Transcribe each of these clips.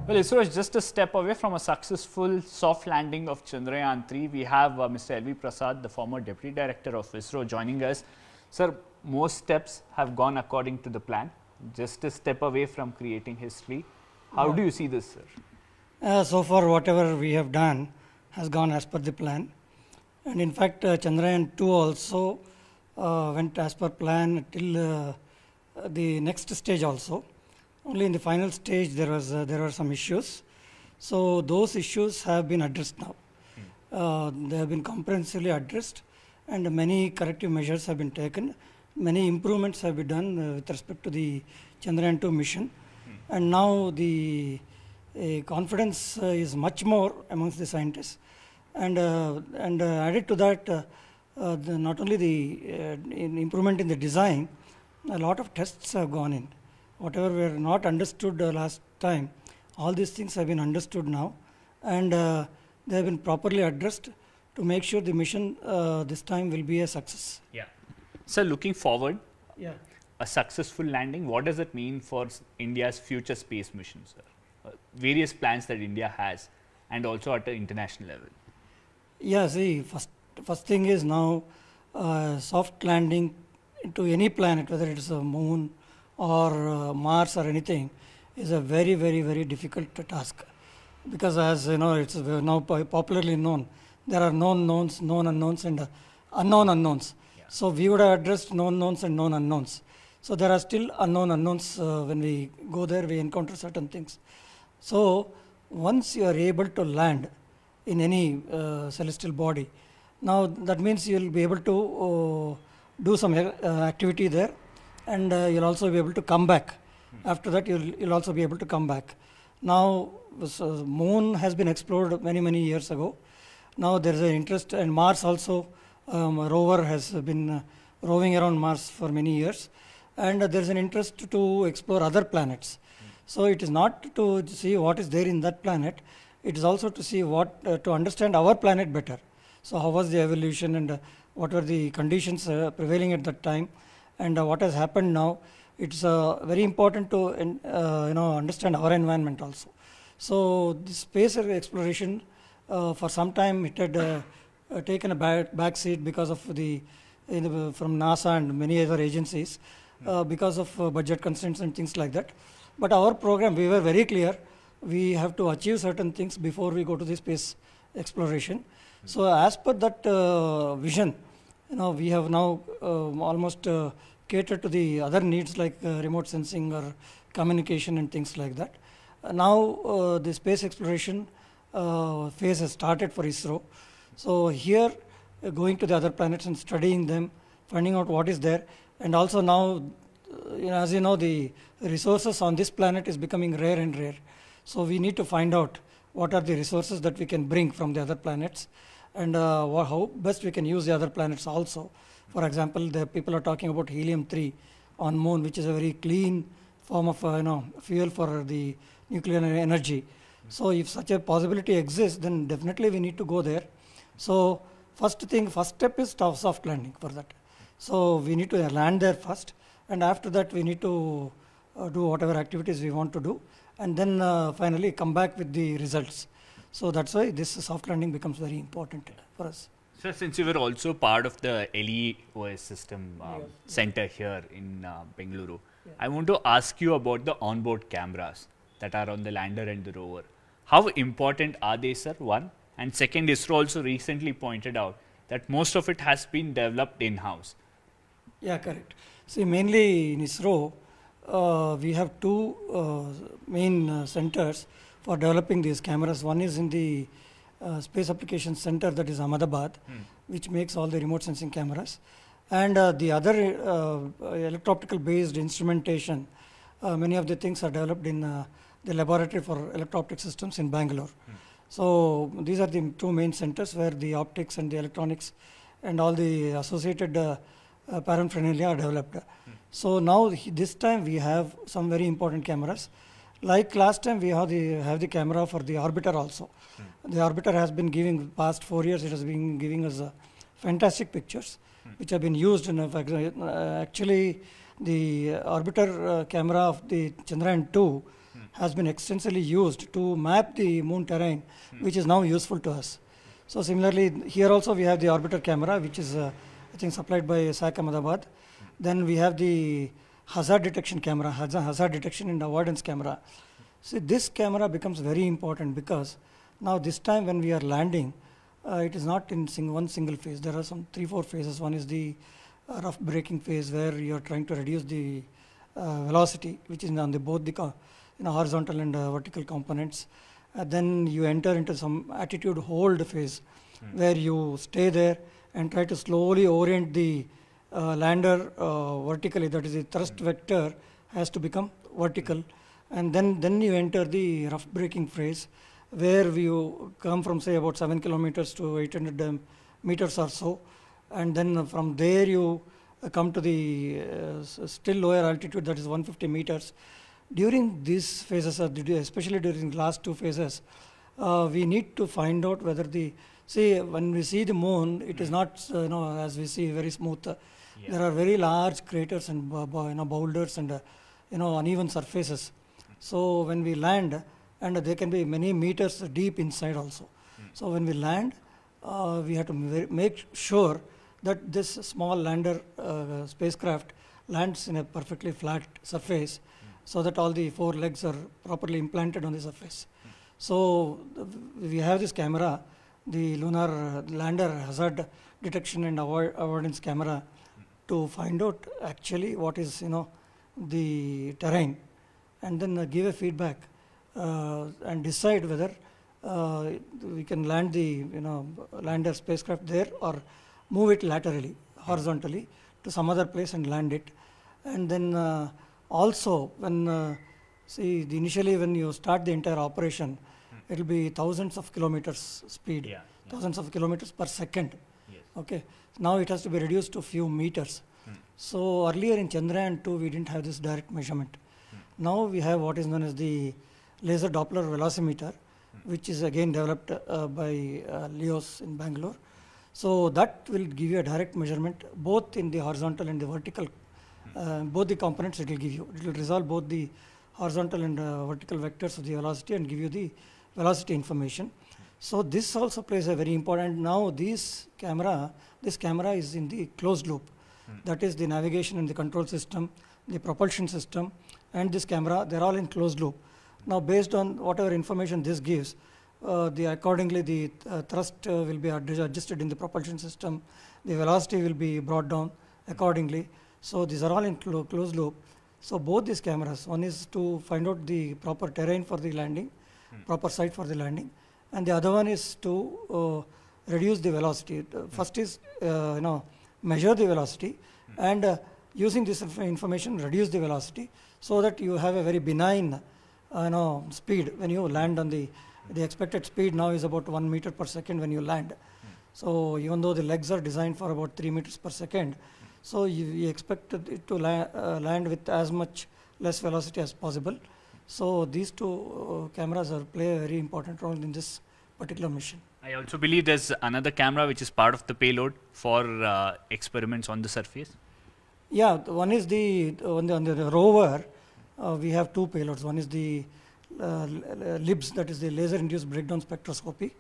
Well, ISRO is just a step away from a successful soft landing of Chandrayaan-3. We have Mr. L.V. Prasad, the former Deputy Director of ISRO, joining us. Sir, most steps have gone according to the plan, just a step away from creating history. How do you see this, sir? So far, whatever we have done has gone as per the plan. And in fact, Chandrayaan-2 also went as per plan till the next stage also. Only in the final stage there were some issues. So those issues have been addressed now. They have been comprehensively addressed, and many corrective measures have been taken. Many improvements have been done with respect to the Chandrayaan-2 mission. And now the confidence is much more amongst the scientists. And added to that, not only the improvement in the design, a lot of tests have gone in. Whatever were not understood last time, all these things have been understood now, and they have been properly addressed to make sure the mission this time will be a success. Yeah. So looking forward, a successful landing, what does it mean for India's future space missions, sir? Various plans that India has, and also at an international level. Yeah, see, first thing is now soft landing into any planet, whether it is a moon or Mars or anything, is a very, very, very difficult task. Because as you know, it's now popularly known, there are known knowns, known unknowns, and unknown unknowns. Yeah. So we would have addressed known knowns and known unknowns. So there are still unknown unknowns. When we go there, we encounter certain things. So once you are able to land in any celestial body, now that means you will be able to do some activity there, and you'll also be able to come back. After that, you'll also be able to come back. Now, moon has been explored many years ago. Now there is an interest, and Mars also, a rover has been roving around Mars for many years, and there is an interest to explore other planets. So it is not to see what is there in that planet, it is also to see what, to understand our planet better. So how was the evolution, and what were the conditions prevailing at that time, and what has happened now. It's very important to understand our environment also. So this space exploration, for some time it had taken a back seat because of from NASA and many other agencies, because of budget constraints and things like that. But our program, we were very clear, we have to achieve certain things before we go to the space exploration. So as per that vision, we have now almost catered to the other needs like remote sensing or communication and things like that. Now the space exploration phase has started for ISRO. So here going to the other planets and studying them, finding out what is there, and also now, as you know, the resources on this planet is becoming rare and rare. So we need to find out what are the resources that we can bring from the other planets, and how best we can use the other planets also. For example, the people are talking about helium-3 on moon, which is a very clean form of fuel for the nuclear energy. So if such a possibility exists, then definitely we need to go there. So first step is soft landing for that. So we need to land there first, and after that we need to do whatever activities we want to do, and then finally come back with the results. So that's why this soft landing becomes very important for us. So since you were also part of the LEOS system center here in Bengaluru, I want to ask you about the onboard cameras that are on the lander and the rover. How important are they, sir? One. And second, ISRO also recently pointed out that most of it has been developed in-house. Yeah, correct. See, mainly in ISRO, we have two main centers for developing these cameras. One is in the Space Applications Center, that is Ahmedabad, which makes all the remote sensing cameras. And the other electro-optical based instrumentation, many of the things are developed in the laboratory for electro-optic systems in Bangalore. So these are the two main centers where the optics and the electronics and all the associated paraphernalia are developed. So now this time we have some very important cameras. Like last time, we have the camera for the orbiter also. The orbiter has been giving, past 4 years, it has been giving us fantastic pictures, which have been used in actually the orbiter camera of the Chandrayaan-2 has been extensively used to map the moon terrain, which is now useful to us. So similarly, here also we have the orbiter camera, which is I think supplied by SAC Ahmedabad. Then we have the hazard detection camera, hazard detection and avoidance camera. See, this camera becomes very important because now this time when we are landing, it is not in one single phase. There are some 3-4 phases. One is the rough braking phase where you are trying to reduce the velocity, which is on the both the horizontal and vertical components. Then you enter into some attitude hold phase where you stay there and try to slowly orient the lander vertically, that is the thrust vector has to become vertical, and then you enter the rough braking phase where you come from say about 7 kilometers to 800 meters or so, and then from there you come to the still lower altitude, that is 150 meters. During these phases, especially during the last 2 phases, we need to find out whether when we see the moon, it is not as we see very smooth. There are very large craters and boulders and uneven surfaces. So when we land, and they can be many meters deep inside also. So when we land, we have to make sure that this small lander spacecraft lands in a perfectly flat surface, so that all the 4 legs are properly implanted on the surface. So we have this camera, the lunar lander hazard detection and avoidance camera, to find out actually what is the terrain, and then give a feedback and decide whether we can land the lander spacecraft there or move it laterally, horizontally to some other place and land it. And then also when initially when you start the entire operation, it will be thousands of kilometers speed, thousands of kilometers per second. Okay, now it has to be reduced to few meters. So earlier in Chandrayaan-2 we didn't have this direct measurement. Now we have what is known as the laser Doppler velocimeter, which is again developed by LEOS in Bangalore. So that will give you a direct measurement both in the horizontal and the vertical, both the components it will give you. It will resolve both the horizontal and vertical vectors of the velocity and give you the velocity information. So this also plays a very important. Now this camera is in the closed loop. That is the navigation and the control system, the propulsion system, and this camera, they're all in closed loop. Now based on whatever information this gives, accordingly the thrust will be adjusted in the propulsion system, the velocity will be brought down accordingly. So these are all in closed loop. So both these cameras, one is to find out the proper terrain for the landing, proper site for the landing, and the other one is to reduce the velocity. First is measure the velocity and using this information reduce the velocity, so that you have a very benign speed when you land on the expected speed now is about 1 meter per second when you land. So even though the legs are designed for about 3 meters per second, so you expect it to land with as much less velocity as possible. So these two cameras play a very important role in this particular mission. I also believe there's another camera which is part of the payload for experiments on the surface. Yeah, one is on the rover. We have 2 payloads. One is the LIBS, that is the laser-induced breakdown spectroscopy,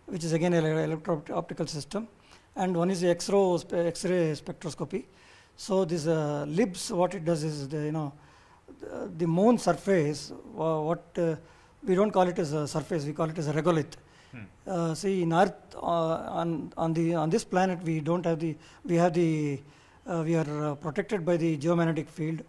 which is again an electro-optical system, and one is the X-ray spectroscopy. So this LIBS, what it does is the moon surface. We don't call it as a surface; we call it as a regolith. See, in Earth, on this planet, we don't have we are protected by the geomagnetic field.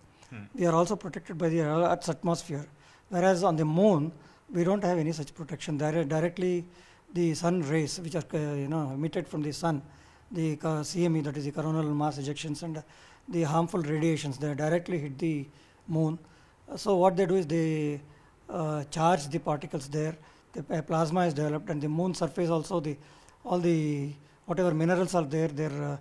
We are also protected by the Earth's atmosphere. Whereas on the moon, we don't have any such protection. Directly, the sun rays, which are emitted from the sun, the CME, that is the coronal mass ejections, and the harmful radiations, they directly hit the moon. So what they do is they charge the particles there. The plasma is developed, and the moon surface also all the whatever minerals are there, they're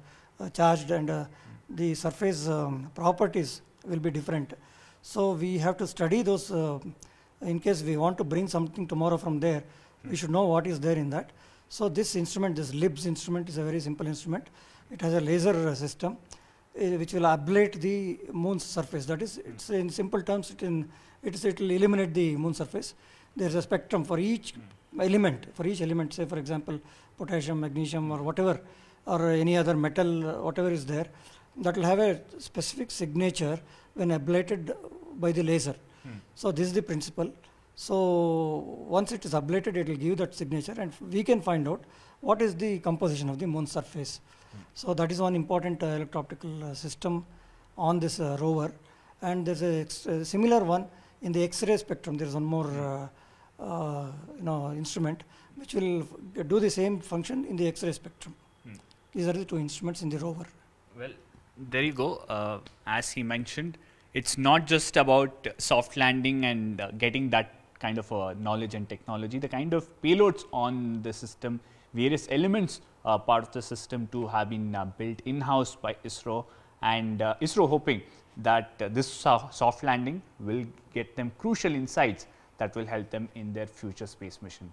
charged, and the surface properties will be different. So we have to study those in case we want to bring something tomorrow from there. We should know what is there in that. So this instrument, this LIBS instrument, is a very simple instrument. It has a laser system which will ablate the moon's surface. That is, it's in simple terms, it it will eliminate the moon surface. There is a spectrum for each element, say for example potassium, magnesium or whatever, or any other metal, whatever is there, that will have a specific signature when ablated by the laser. So this is the principle. So once it is ablated, it will give that signature, and we can find out what is the composition of the moon surface. So that is one important electro-optical system on this rover. And there's a similar one in the X-ray spectrum. There is one more instrument which will do the same function in the X-ray spectrum. These are the two instruments in the rover. Well, there you go. As he mentioned, it's not just about soft landing and getting that kind of knowledge and technology. The kind of payloads on the system, various elements part of the system too have been built in-house by ISRO, and ISRO hoping that this soft landing will get them crucial insights that will help them in their future space mission.